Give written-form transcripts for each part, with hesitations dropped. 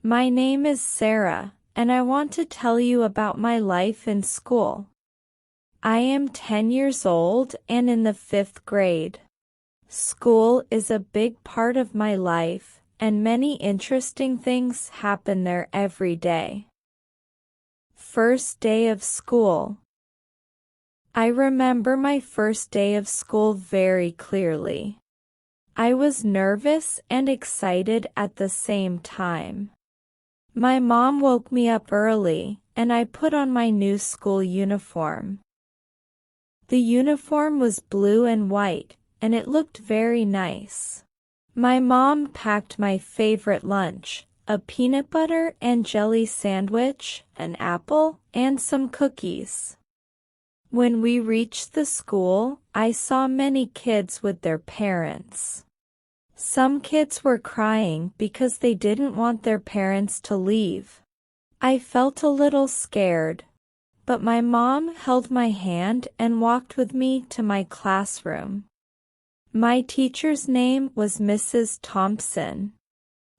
My name is Sarah, and I want to tell you about my life in school. I am 10 years old and in the 5th grade. School is a big part of my life, and many interesting things happen there every day. First day of school. I remember my first day of school very clearly. I was nervous and excited at the same time. My mom woke me up early, and I put on my new school uniform. The uniform was blue and white, and it looked very nice. My mom packed my favorite lunch, a peanut butter and jelly sandwich, an apple, and some cookies. When we reached the school, I saw many kids with their parents. Some kids were crying because they didn't want their parents to leave. I felt a little scared, but my mom held my hand and walked with me to my classroom. My teacher's name was Mrs. Thompson.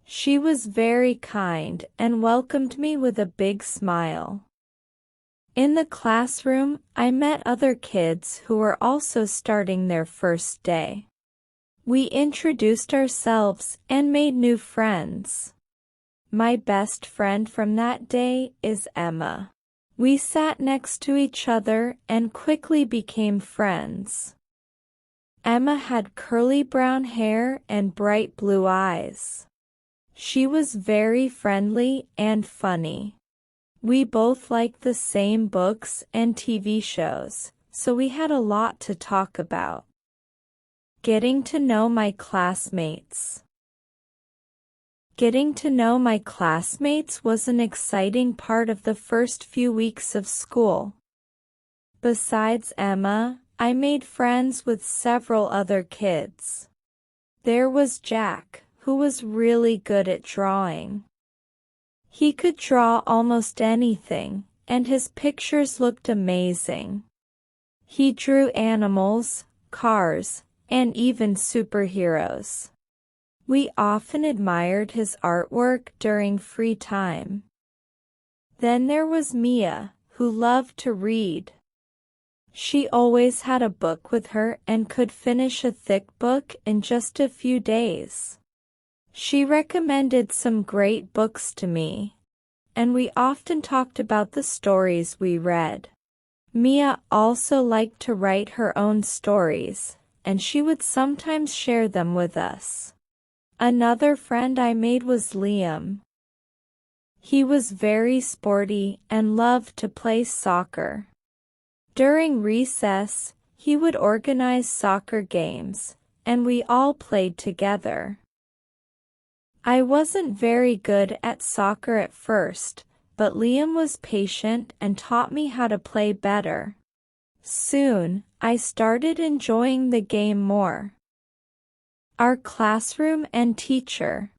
She was very kind and welcomed me with a big smile. In the classroom, I met other kids who were also starting their first day. We introduced ourselves and made new friends. My best friend from that day is Emma. We sat next to each other and quickly became friends. Emma had curly brown hair and bright blue eyes. She was very friendly and funny. We both liked the same books and TV shows, so we had a lot to talk about. Getting to know my classmates. Getting to know my classmates was an exciting part of the first few weeks of school. Besides Emma, I made friends with several other kids. There was Jack, who was really good at drawing. He could draw almost anything, and his pictures looked amazing. He drew animals, cars, and even superheroes. We often admired his artwork during free time. Then there was Mia, who loved to read. She always had a book with her and could finish a thick book in just a few days. She recommended some great books to me, and we often talked about the stories we read. Mia also liked to write her own stories, and she would sometimes share them with us. Another friend I made was Liam. He was very sporty and loved to play soccer. During recess, he would organize soccer games, and we all played together. I wasn't very good at soccer at first, but Liam was patient and taught me how to play better. Soon, I started enjoying the game more. Our classroom and teacher.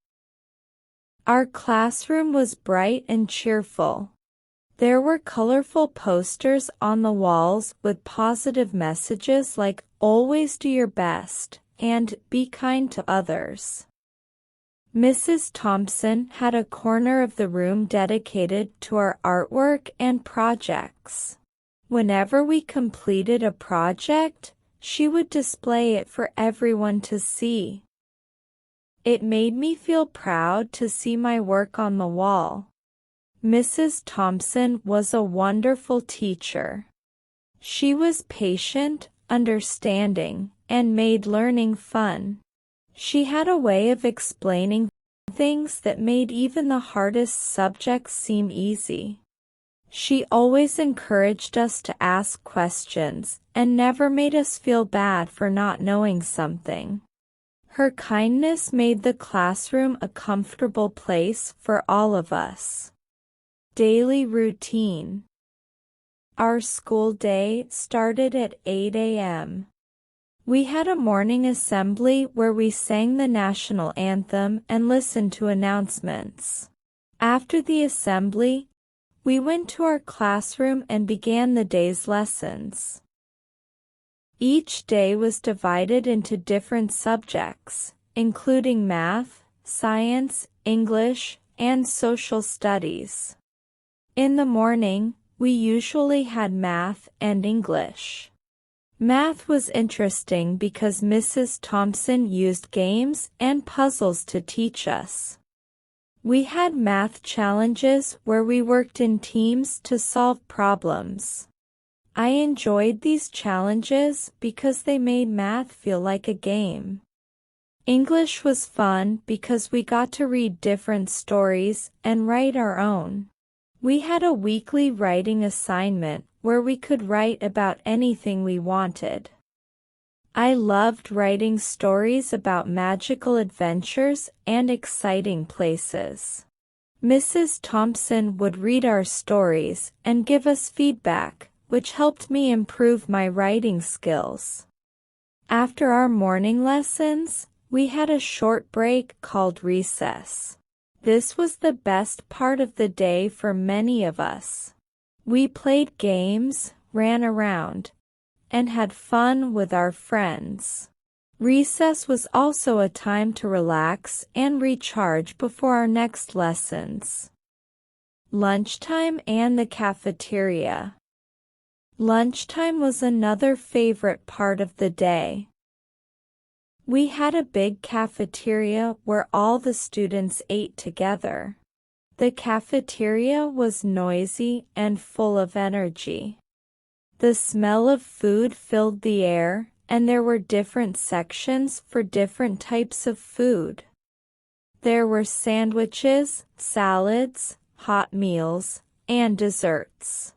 Our classroom was bright and cheerful. There were colorful posters on the walls with positive messages like "Always do your best" and "Be kind to others." Mrs. Thompson had a corner of the room dedicated to our artwork and projects. Whenever we completed a project, she would display it for everyone to see. It made me feel proud to see my work on the wall. Mrs. Thompson was a wonderful teacher. She was patient, understanding, and made learning fun. She had a way of explaining things that made even the hardest subjects seem easy. She always encouraged us to ask questions and never made us feel bad for not knowing something. Her kindness made the classroom a comfortable place for all of us. Daily routine. Our school day started at 8 a.m. We had a morning assembly where we sang the national anthem and listened to announcements. After the assembly, we went to our classroom and began the day's lessons. Each day was divided into different subjects, including math, science, English, and social studies. In the morning, we usually had math and English. Math was interesting because Mrs. Thompson used games and puzzles to teach us. We had math challenges where we worked in teams to solve problems. I enjoyed these challenges because they made math feel like a game. English was fun because we got to read different stories and write our own. We had a weekly writing assignment where we could write about anything we wanted. I loved writing stories about magical adventures and exciting places. Mrs. Thompson would read our stories and give us feedback, which helped me improve my writing skills. After our morning lessons, we had a short break called recess. This was the best part of the day for many of us. We played games, ran around, and had fun with our friends. Recess was also a time to relax and recharge before our next lessons. Lunchtime and the cafeteria. Lunchtime was another favorite part of the day. We had a big cafeteria where all the students ate together. The cafeteria was noisy and full of energy. The smell of food filled the air, and there were different sections for different types of food. There were sandwiches, salads, hot meals, and desserts.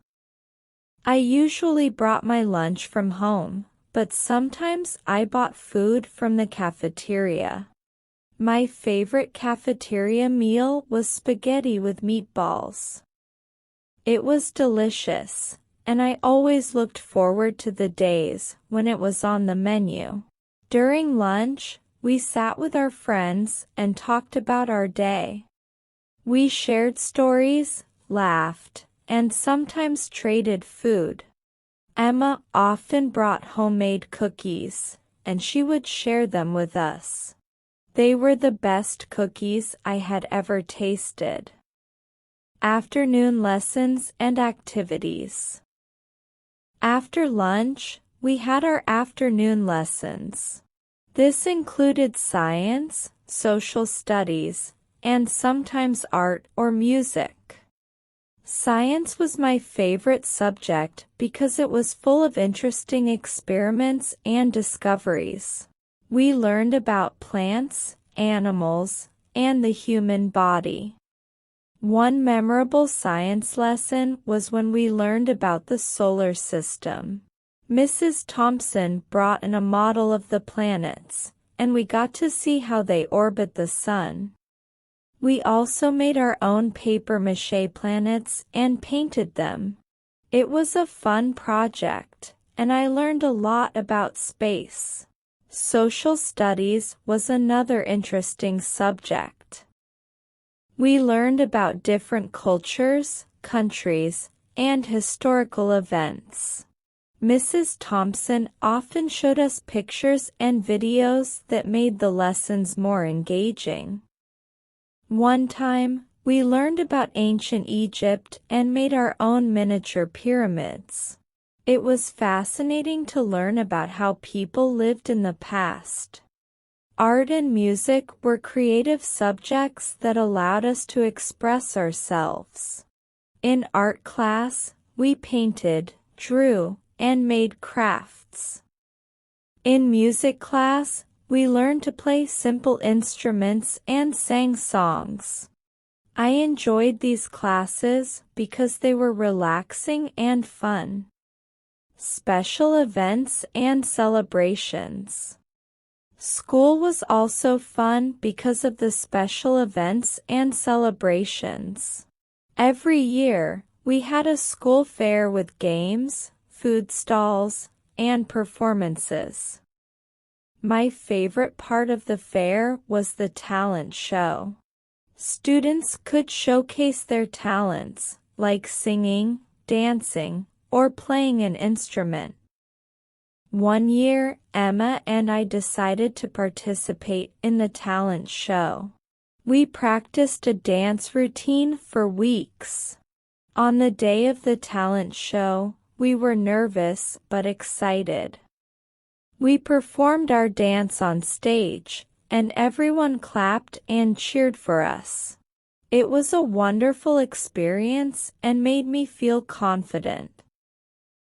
I usually brought my lunch from home, but sometimes I bought food from the cafeteria. My favorite cafeteria meal was spaghetti with meatballs. It was delicious, and I always looked forward to the days when it was on the menu. During lunch, we sat with our friends and talked about our day. We shared stories, laughed, and sometimes traded food. Emma often brought homemade cookies, and she would share them with us. They were the best cookies I had ever tasted. Afternoon lessons and activities. After lunch, we had our afternoon lessons. This included science, social studies, and sometimes art or music. Science was my favorite subject because it was full of interesting experiments and discoveries. We learned about plants, animals, and the human body. One memorable science lesson was when we learned about the solar system. Mrs. Thompson brought in a model of the planets, and we got to see how they orbit the sun. We also made our own papier-mâché planets and painted them. It was a fun project, and I learned a lot about space. Social studies was another interesting subject. We learned about different cultures, countries, and historical events. Mrs. Thompson often showed us pictures and videos that made the lessons more engaging. One time, we learned about ancient Egypt and made our own miniature pyramids. It was fascinating to learn about how people lived in the past. Art and music were creative subjects that allowed us to express ourselves. In art class, we painted, drew, and made crafts. In music class, we learned to play simple instruments and sang songs. I enjoyed these classes because they were relaxing and fun. Special events and celebrations. School was also fun because of the special events and celebrations. Every year, we had a school fair with games, food stalls, and performances. My favorite part of the fair was the talent show. Students could showcase their talents, like singing, dancing, or playing an instrument. One year, Emma and I decided to participate in the talent show. We practiced a dance routine for weeks. On the day of the talent show, we were nervous but excited. We performed our dance on stage, and everyone clapped and cheered for us. It was a wonderful experience and made me feel confident.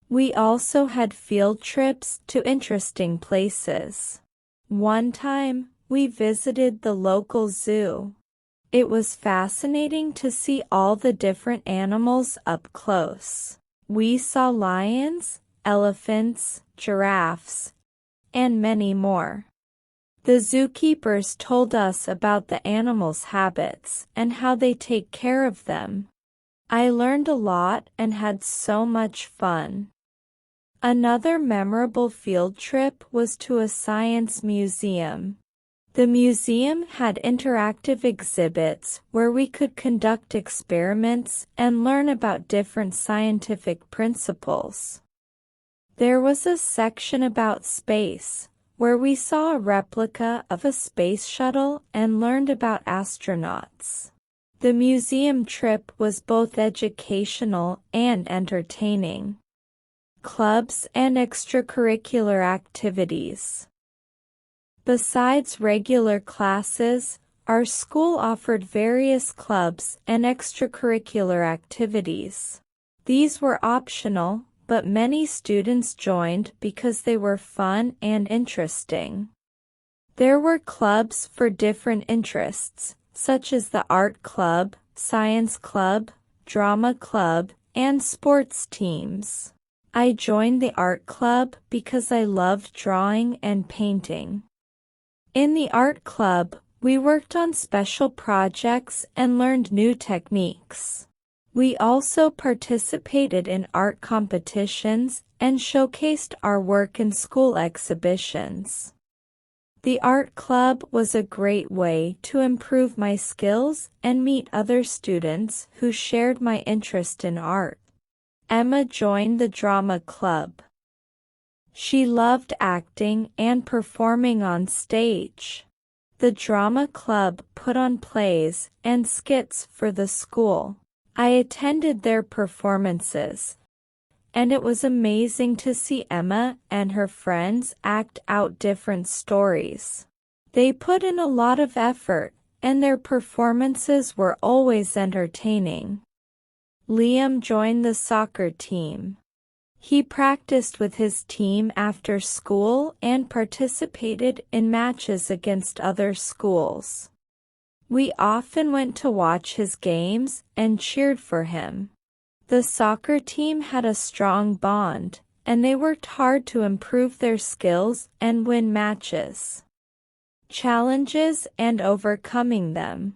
We also had field trips to interesting places. One time, we visited the local zoo. It was fascinating to see all the different animals up close. We saw lions, elephants, giraffes, and many more. The zookeepers told us about the animals' habits and how they take care of them. I learned a lot and had so much fun. Another memorable field trip was to a science museum. The museum had interactive exhibits where we could conduct experiments and learn about different scientific principles. There was a section about space, where we saw a replica of a space shuttle and learned about astronauts. The museum trip was both educational and entertaining. Clubs and extracurricular activities. Besides regular classes, our school offered various clubs and extracurricular activities. These were optional, but many students joined because they were fun and interesting. There were clubs for different interests, such as the art club, science club, drama club, and sports teams. I joined the art club because I loved drawing and painting. In the art club, we worked on special projects and learned new techniques. We also participated in art competitions and showcased our work in school exhibitions. The art club was a great way to improve my skills and meet other students who shared my interest in art. Emma joined the drama club. She loved acting and performing on stage. The drama club put on plays and skits for the school. I attended their performances, and it was amazing to see Emma and her friends act out different stories. They put in a lot of effort, and their performances were always entertaining. Liam joined the soccer team. He practiced with his team after school and participated in matches against other schools. We often went to watch his games and cheered for him. The soccer team had a strong bond, and they worked hard to improve their skills and win matches. Challenges and overcoming them.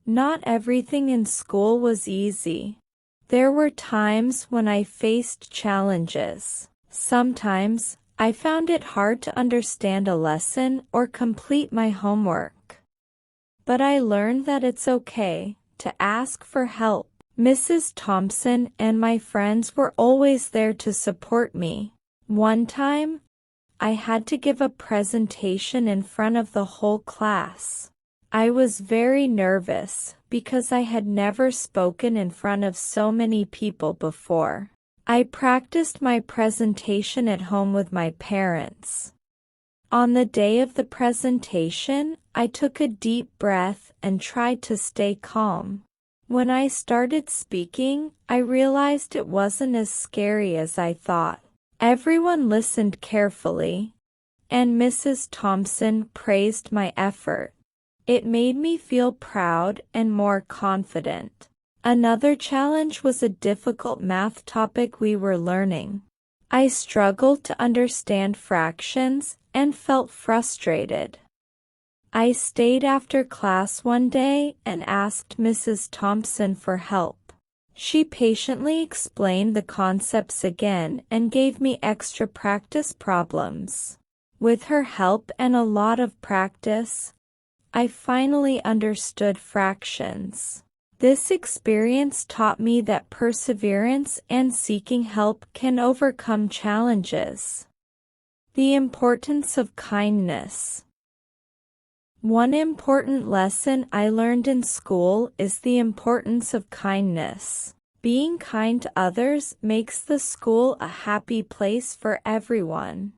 Not everything in school was easy. There were times when I faced challenges. Sometimes, I found it hard to understand a lesson or complete my homework. But I learned that it's okay to ask for help. Mrs. Thompson and my friends were always there to support me. One time, I had to give a presentation in front of the whole class. I was very nervous because I had never spoken in front of so many people before. I practiced my presentation at home with my parents. On the day of the presentation, I took a deep breath and tried to stay calm. When I started speaking, I realized it wasn't as scary as I thought. Everyone listened carefully, and Mrs. Thompson praised my effort. It made me feel proud and more confident. Another challenge was a difficult math topic we were learning. I struggled to understand fractions and felt frustrated. I stayed after class one day and asked Mrs. Thompson for help. She patiently explained the concepts again and gave me extra practice problems. With her help and a lot of practice, I finally understood fractions. This experience taught me that perseverance and seeking help can overcome challenges. The importance of kindness. One important lesson I learned in school is the importance of kindness. Being kind to others makes the school a happy place for everyone.